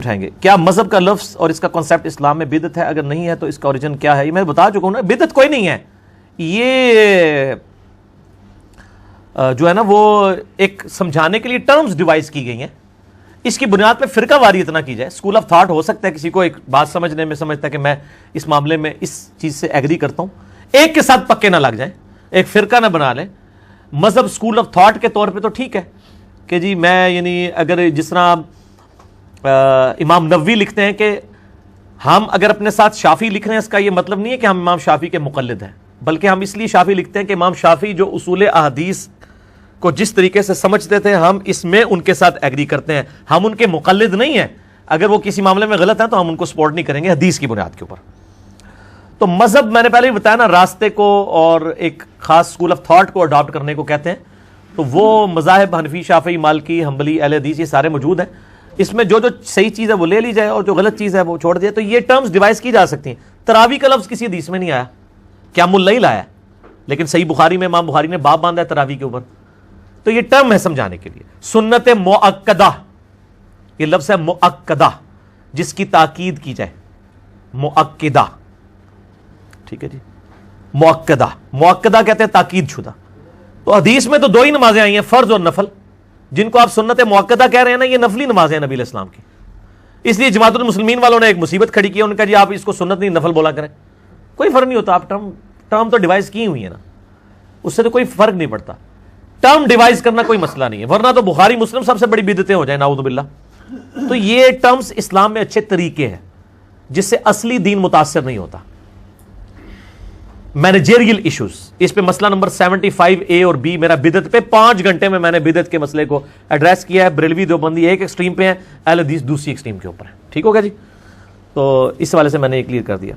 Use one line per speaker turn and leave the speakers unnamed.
اٹھائیں گے کیا مذہب کا لفظ اور اس کا کنسیپٹ اسلام میں بدعت ہے؟ اگر نہیں ہے تو اس کا اوریجن کیا ہے؟ یہ میں بتا چکا ہوں نا، بدعت کوئی نہیں ہے. یہ جو ہے نا وہ ایک سمجھانے کے لیے ٹرمز ڈیوائز کی گئی ہیں. اس کی بنیاد پہ فرقہ واری اتنا کی جائے. اسکول آف تھاٹ ہو سکتا ہے کسی کو ایک بات سمجھنے میں سمجھتا ہے کہ میں اس معاملے میں اس چیز سے ایگری کرتا ہوں، ایک کے ساتھ پکے نہ لگ جائیں، ایک فرقہ نہ بنا لیں. مذہب اسکول آف تھاٹ کے طور پہ تو ٹھیک ہے کہ جی میں یعنی اگر جس طرح امام نووی لکھتے ہیں کہ ہم اگر اپنے ساتھ شافعی لکھ رہے ہیں، اس کا یہ مطلب نہیں ہے کہ ہم امام شافعی کے مقلد ہیں، بلکہ ہم اس لیے شافعی لکھتے ہیں کہ امام شافعی جو اصول احادیث کو جس طریقے سے سمجھتے تھے ہم اس میں ان کے ساتھ ایگری کرتے ہیں. ہم ان کے مقلد نہیں ہیں، اگر وہ کسی معاملے میں غلط ہیں تو ہم ان کو سپورٹ نہیں کریں گے حدیث کی بنیاد کے اوپر. تو مذہب میں نے پہلے ہی بتایا نا، راستے کو اور ایک خاص اسکول آف تھاٹ کو اڈاپٹ کرنے کو کہتے ہیں. تو وہ مذاہب حنفی، شافعی، مالکی، حنبلی، اہل حدیث یہ سارے موجود ہیں. اس میں جو صحیح چیز ہے وہ لے لی جائے اور جو غلط چیز ہے وہ چھوڑ دیا. تو یہ ٹرمز ڈیوائز کی جا سکتی ہیں. تراویح کا لفظ کسی حدیث میں نہیں آیا، قیام اللیل آیا، لیکن صحیح بخاری میں امام بخاری نے باب باندھا ہے تراویح کے اوپر. تو یہ ٹرم ہے سمجھانے کے لیے. سنت مؤکدہ، یہ لفظ ہے مؤکدہ، جس کی تاکید کی جائے، مؤکدہ. ٹھیک ہے جی، مؤکدہ، مؤکدہ کہتے ہیں تاکید شدہ. تو حدیث میں تو دو ہی نمازیں آئی ہیں، فرض اور نفل. جن کو آپ سنت مؤکدہ کہہ رہے ہیں نا، یہ نفلی نمازیں ہیں نبی علیہ السلام کی. اس لیے جماعت المسلمین والوں نے ایک مصیبت کھڑی کی، ان کا جی آپ اس کو سنت نہیں نفل بولا کریں. کوئی فرق نہیں ہوتا، آپ ٹرم تو ڈیوائز کی ہوئی ہے نا، اس سے تو کوئی فرق نہیں پڑتا. ٹرم ڈیوائز کرنا کوئی مسئلہ نہیں ہے، ورنہ تو بخاری مسلم سب سے بڑی بدعتیں ہو جائیں نعوذ باللہ. تو یہ ٹرمز اسلام میں اچھے طریقے ہیں جس سے اصلی دین متاثر نہیں ہوتا. مینیجریل ایشوز، اس پہ مسئلہ نمبر 75A اور B میرا بدعت پہ 5 گھنٹے میں نے بدعت کے مسئلے کو ایڈریس کیا ہے. بریلوی دیوبندی ایک ایکسٹریم پہ ہیں، اہل حدیث دوسری ایکسٹریم کے اوپر ہے. ٹھیک ہوگا جی. تو اس حوالے سے میں نے یہ کلیئر کر دیا.